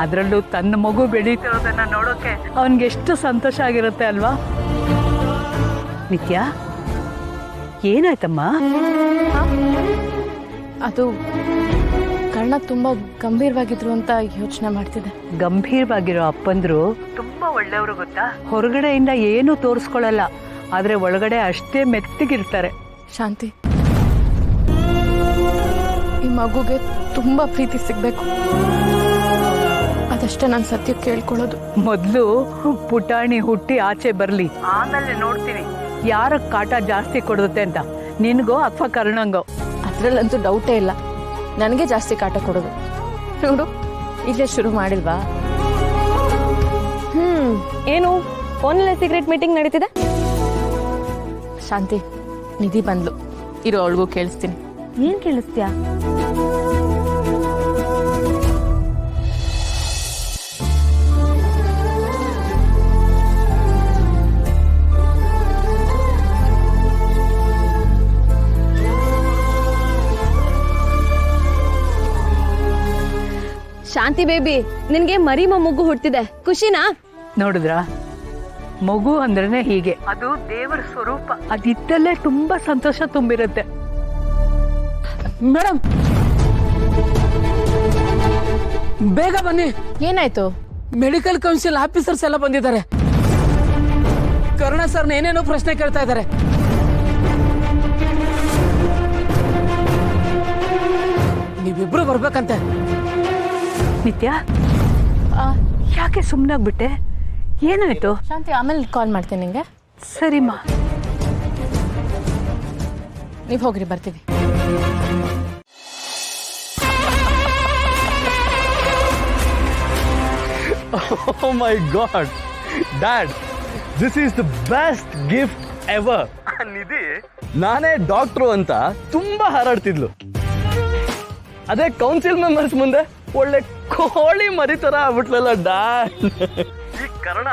ಅದರಲ್ಲೂ ತನ್ನ ಮಗು ಬೆಳೀತಿರೋದನ್ನ ನೋಡೋಕೆ ಅವನಿಗೆ ಎಷ್ಟು ಸಂತೋಷ ಆಗಿರುತ್ತೆ ಅಲ್ವಾ? ನಿತ್ಯ, ಏನಾಯ್ತಮ್ಮ? ಅದು ಕರ್ಣ ತುಂಬಾ ಗಂಭೀರವಾಗಿದ್ರು ಅಂತ ಯೋಚನೆ ಮಾಡ್ತಿದ್ದೆ. ಗಂಭೀರವಾಗಿರೋ ಅಪ್ಪಂದ್ರು ತುಂಬಾ ಒಳ್ಳೆಯವರು ಗೊತ್ತಾ. ಹೊರಗಡೆಯಿಂದ ಏನೂ ತೋರಿಸ್ಕೊಳ್ಳಲ್ಲ, ಆದ್ರೆ ಒಳಗಡೆ ಅಷ್ಟೇ ಮೆತ್ತಗಿರ್ತಾರೆ. ಶಾಂತಿ, ಈ ಮಗುಗೆ ತುಂಬಾ ಪ್ರೀತಿ ಸಿಗ್ಬೇಕು, ಅದಷ್ಟೇ ನಾನು ಸತ್ಯ ಕೇಳ್ಕೊಳ್ಳೋದು. ಮೊದ್ಲು ಪುಟಾಣಿ ಹುಟ್ಟಿ ಆಚೆ ಬರ್ಲಿ, ಆಮೇಲೆ ನೋಡ್ತೀನಿ ಯಾರ ಕಾಟ ಜಾಸ್ತಿ ಕೊಡುತ್ತೆ ಅಂತ, ನಿನ್ಗೋ ಅಥವಾ ಕರ್ಣಂಗೋ. ಅದ್ರಲ್ಲಂತೂ ಡೌಟೇ ಇಲ್ಲ, ನನಗೆ ಜಾಸ್ತಿ ಕಾಟ ಕೊಡೋದು. ನೋಡು, ಇಲ್ಲೇ ಶುರು ಮಾಡಿಲ್ವಾ? ಏನು ಫೋನಲ್ಲೇ ಸೀಕ್ರೆಟ್ ಮೀಟಿಂಗ್ ನಡೀತಿದೆ? ಶಾಂತಿ, ನಿಧಿ ಬಂದ್ಲು, ಇರೋ ಅವಳಿಗೂ ಕೇಳಿಸ್ತೀನಿ. ಏನ್ ಕೇಳಿಸ್ತೀಯಾ? ಶಾಂತಿ ಬೇಬಿ, ನಿನ್ಗೆ ಮರಿ ಮೊಮ್ಮಗು ಹುಟ್ಟಿದೆ, ಖುಷಿನಾ? ನೋಡಿದ್ರ, ಮಗು ಅಂದ್ರೇನೆ ಹೀಗೆ, ಅದು ದೇವರ ಸ್ವರೂಪ. ಅದಿದ್ದಲ್ಲೇ ತುಂಬಾ ಸಂತೋಷ ತುಂಬಿರುತ್ತೆ. ಮೇಡಮ್, ಬೇಗ ಬನ್ನಿ. ಏನಾಯ್ತು? ಮೆಡಿಕಲ್ ಕೌನ್ಸಿಲ್ ಆಫೀಸರ್ಸ್ ಎಲ್ಲ ಬಂದಿದ್ದಾರೆ. ಕರುಣ ಸರ್ನ ಏನೇನೋ ಪ್ರಶ್ನೆ ಕೇಳ್ತಾ ಇದ್ದಾರೆ. ನೀವಿಬ್ರು ಬರ್ಬೇಕಂತೆ. ನಿತ್ಯ, ಯಾಕೆ ಸುಮ್ಮನಾಗ್ಬಿಟ್ಟೆ? ಏನಾಯ್ತು? ಶಾಂತಿ, ಆಮೇಲೆ ಕಾಲ್ ಮಾಡ್ತೇನೆ ನಿಂಗೆ. ಸರಿಮ್ಮ. ನೀವು ಹೋಗ್ರಿ, ಬರ್ತೀವಿ. Oh my God, Dad, this is the best gift ever. ನಿಧಿ ನಾನೇ ಡಾಕ್ಟ್ರು ಅಂತ ತುಂಬಾ ಹಾರಾಡ್ತಿದ್ಲು. ಅದೇ ಕೌನ್ಸಿಲ್ ಮೆಂಬರ್ಸ್ ಮುಂದೆ ಒಳ್ಳೆ ಕೋಳಿ ಮರಿ ತರ ಆಗ್ಬಿಟ್ಲಲ್ಲ ಡ್ಯಾಡ್. ಈ ಕರ್ಣ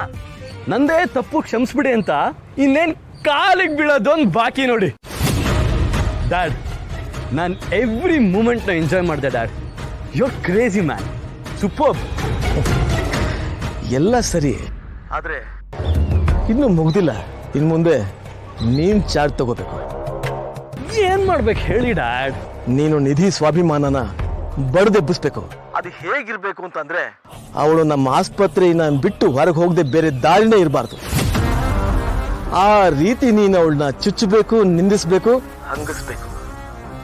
ನಂದೇ ತಪ್ಪು ಕ್ಷಮಿಸ್ಬಿಡಿ ಅಂತ ಇನ್ನೇನ್ ಕಾಲಿಗೆ ಬೀಳೋದೊಂದು ಬಾಕಿ ನೋಡಿ. ಡ್ಯಾಡ್, ನಾನು ಎವ್ರಿ ಮೂಮೆಂಟ್ ನ ಎಂಜಾಯ್ ಮಾಡಿದೆ dad. You are crazy man, super. ಎಲ್ಲ ಸರಿ, ಆದ್ರೆ ಇನ್ನು ಮುಗ್ದಿಲ್ಲ. ಇನ್ ಮುಂದೆ ನೀನ್ ಚಾರ್ಜ್ ತಗೋಬೇಕು. ಏನ್ ಮಾಡ್ಬೇಕು ಹೇಳಿ ಡ್ಯಾಡ್? ನೀನು ನಿಧಿ ಸ್ವಾಭಿಮಾನನ ಬಡ್ದೆಬ್ಬಿಸ್ಬೇಕು. ಅದು ಹೇಗಿರ್ಬೇಕು ಅಂತಂದ್ರೆ, ಅವಳು ನಮ್ಮ ಆಸ್ಪತ್ರೆಯನ್ನ ಬಿಟ್ಟು ಹೊರಗೆ ಹೋಗದೆ ಬೇರೆ ದಾರಿನೇ ಇರಬಾರ್ದು. ಆ ರೀತಿ ನೀನು ಅವಳನ್ನ ಚುಚ್ಚಬೇಕು, ನಿಂದಿಸ್ಬೇಕು, ಹಂಗಿಸ್ಬೇಕು.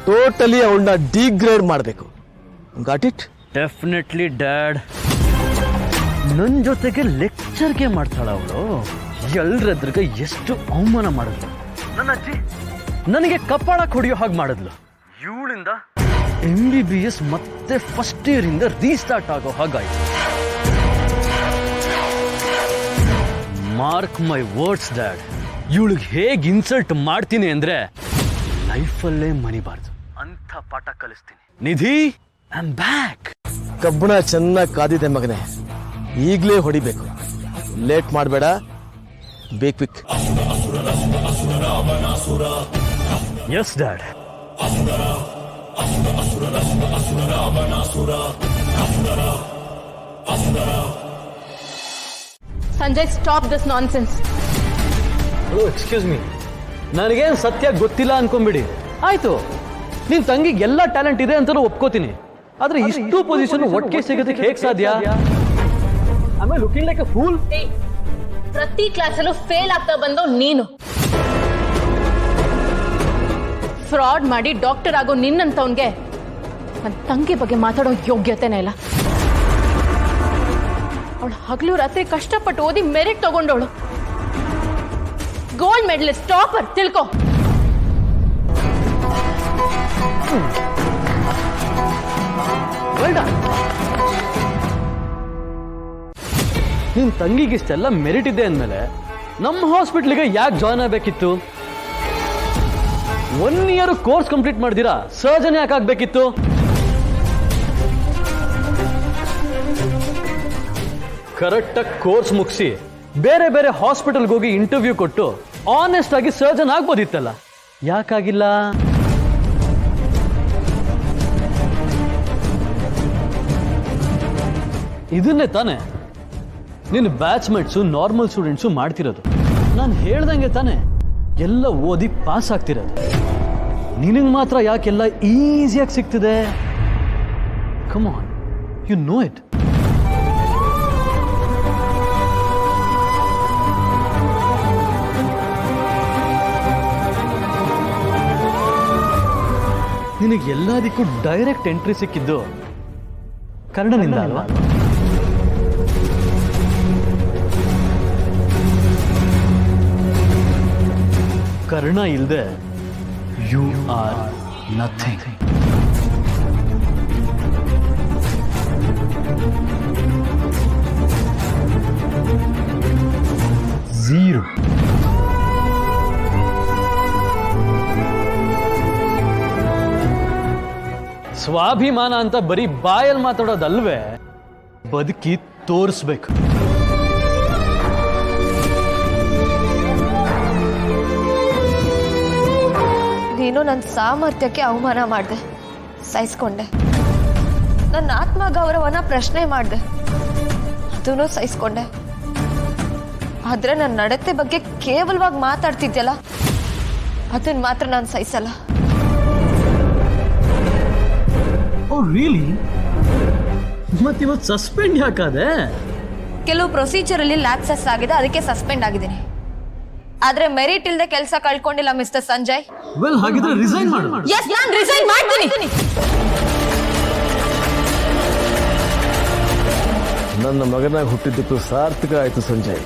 ಟೋಟಲಿ ಅವಳನ್ನ ಡಿಗ್ರೇಡ್ ಮಾಡಬೇಕು. Got it? Definitely dad. ನನ್ನ ಜೊತೆಗೆ ಲೆಕ್ಚರ್ಗೆ ಮಾಡ್ತಾಳ ಅವಳು. ಎಲ್ರದ್ರಿಗೆ ಎಷ್ಟು ಅವಮಾನ ಮಾಡಿದ್ಲು. ನನ್ನ ಅಜ್ಜಿ ನನಗೆ ಕಪಾಳ ಹೊಡೆಯೋ ಹಾಗೆ ಮಾಡಿದ್ಲು. ಇವಳಿಂದ MBBS ಮತ್ತೆ ಫಸ್ಟ್ ಇಯರ್ ಇಂದ ರೀಸ್ಟಾರ್ಟ್ ಆಗೋ ಹಾಗಾಯ್ತು. ಮಾರ್ಕ್ ಮೈ ವರ್ಡ್ಸ್ ಡ್ಯಾಡ್, ಇವಳಿಗೆ ಹೇಗೆ ಇನ್ಸಲ್ಟ್ ಮಾಡ್ತೀನಿ ಅಂದ್ರೆ ಲೈಫಲ್ಲೇ ಮರಿಬಾರ್ದು ಅಂತ ಪಾಠ ಕಲಿಸ್ತೀನಿ. Nidhi, I am back. ಕಬ್ಬಣ ಚೆನ್ನಾಗಿ ಕಾದಿದೆ ಮಗನೇ, ಈಗಲೇ ಹೊಡಿಬೇಕು. ಲೇಟ್ ಮಾಡಬೇಡ, be quick. Yes dad. Sanjay, stop this nonsense. Hello, excuse me. ನನಗೇನು ಸತ್ಯ ಗೊತ್ತಿಲ್ಲ ಅನ್ಕೊಂಬಿಡಿ. ಆಯ್ತು, ನಿನ್ ತಂಗಿಗೆ ಎಲ್ಲ ಟ್ಯಾಲೆಂಟ್ ಇದೆ ಅಂತಾನು ಒಪ್ಕೋತೀನಿ. ಆದ್ರೆ ಇಷ್ಟು ಪೊಸಿಷನ್ ಒಟ್ಟಿಗೆ ಸಿಗೋದಕ್ಕೆ ಹೇಗೆ ಸಾಧ್ಯ? ಆಮೇಲೆ ಲುಕಿಂಗ್ ಲೈಕ್ ಎ ಫೂಲ್. ಪ್ರತಿ ಕ್ಲಾಸಲ್ಲೂ ಫೇಲ್ ಆಗ್ತಾ ಬಂದು ನೀನು. ಫ್ರಾಡ್ ಮಾಡಿ ಡಾಕ್ಟರ್ ಆಗೋ ನಿನ್ನಂತವನ್ಗೆ ನನ್ನ ತಂಗಿ ಬಗ್ಗೆ ಮಾತಾಡೋ ಯೋಗ್ಯತೆನೇ ಇಲ್ಲ. ಅವಳು ಹಗಲು ರಾತ್ರಿ ಕಷ್ಟಪಟ್ಟು ಓದಿ ಮೆರಿಟ್ ತಗೊಂಡವಳು. ಗೋಲ್ಡ್ ಮೆಡಲಿಸ್ಟ್, ಟಾಪರ್, ತಿಳ್ಕೊ. ನಿನ್ ತಂಗಿಗೆ ಇಷ್ಟೆಲ್ಲ ಮೆರಿಟ್ ಇದೆ ಅಂದ್ಮೇಲೆ ನಮ್ಮ ಹಾಸ್ಪಿಟ್ಲಿಗೆ ಯಾಕೆ ಜಾಯ್ನ್ ಆಗಬೇಕಿತ್ತು? 1 ಇಯರ್ ಕೋರ್ಸ್ ಕಂಪ್ಲೀಟ್ ಮಾಡ್ದಿರಾ ಸರ್ಜನ್ ಯಾಕೆ ಆಗ್ಬೇಕಿತ್ತು? ಕರೆಕ್ಟಾಗಿ ಕೋರ್ಸ್ ಮುಗಿಸಿ ಬೇರೆ ಬೇರೆ ಹಾಸ್ಪಿಟಲ್ಗೆ ಹೋಗಿ ಇಂಟರ್ವ್ಯೂ ಕೊಟ್ಟು ಆನೆಸ್ಟ್ ಆಗಿ ಸರ್ಜನ್ ಆಗ್ಬೋದಿತ್ತಲ್ಲ, ಯಾಕಾಗಿಲ್ಲ? ಇದನ್ನೇ ತಾನೆ ನಿನ್ನ ಬ್ಯಾಚ್ಮೇಟ್ಸು ನಾರ್ಮಲ್ ಸ್ಟೂಡೆಂಟ್ಸು ಮಾಡ್ತಿರೋದು. ನಾನು ಹೇಳ್ದಂಗೆ ತಾನೆ ಎಲ್ಲ ಓದಿ ಪಾಸ್ ಆಗ್ತಿರೋದು. ನಿನಗೆ ಮಾತ್ರ ಯಾಕೆಲ್ಲ ಈಸಿಯಾಗಿ ಸಿಗ್ತಿದೆ? Come on, you know it. ನಿನಗೆ ಎಲ್ಲದಕ್ಕೂ ಡೈರೆಕ್ಟ್ ಎಂಟ್ರಿ ಸಿಕ್ಕಿದ್ದು ಕರ್ಣನಿಂದ ಅಲ್ವಾ? ಕರ್ಣ ಇಲ್ಲದೆ ಯು ಆರ್ ನಥಿಂಗ್. ಝೀರೋ. ಸ್ವಾಭಿಮಾನ ಅಂತ ಬರೀ ಬಾಯಲ್ಲಿ ಮಾತಾಡೋದಲ್ವೇ, ಬದುಕಿ ತೋರಿಸ್ಬೇಕು. ನೀನು ನನ್ನ ಸಾಮರ್ಥ್ಯಕ್ಕೆ ಅವಮಾನ ಮಾಡಿದೆ, ಸಹಿಸ್ಕೊಂಡೆ. ನನ್ನ ಆತ್ಮಗೌರವನ ಪ್ರಶ್ನೆ ಮಾಡಿದೆ, ಅದನ್ನು ಸಹಿಸ್ಕೊಂಡೆ. ಆದ್ರೆ ನನ್ನ ನಡತೆ ಬಗ್ಗೆ ಕೇವಲವಾಗಿ ಮಾತಾಡ್ತಿದ್ಯಲ್ಲ, ಅದನ್ನ ಮಾತ್ರ ನಾನು ಸಹಿಸಲ್ಲ. Oh really? ಮತ್ತಿವತ್ತು ಸಸ್ಪೆಂಡ್ ಯಾಕಾದೆ? ಕೆಲವು ಪ್ರೊಸೀಜರ್ ಅಲ್ಲಿ ಲ್ಯಾಪ್ಸಸ್ ಆಗಿದೆ, ಅದಕ್ಕೆ ಸಸ್ಪೆಂಡ್ ಆಗಿದ್ದೀನಿ. ಆದ್ರೆ ಮೆರಿಟ್ ಇಲ್ಲದೆ ಕೆಲಸ ಕಳ್ಕೊಂಡಿಲ್ಲ ಮಿಸ್ಟರ್ ಸಂಜಯ್. ವೆಲ್, ಹಾಗಿದ್ರೆ ರಿಸೈನ್ ಮಾಡು. ಎಸ್, ನಾನು ರಿಸೈನ್ ಮಾಡ್ತೀನಿ. ನನ್ನ ಮಗನಾಗಿ ಹುಟ್ಟಿದ್ದಕ್ಕೂ ಸಾರ್ಥಕ ಆಯ್ತು ಸಂಜಯ್.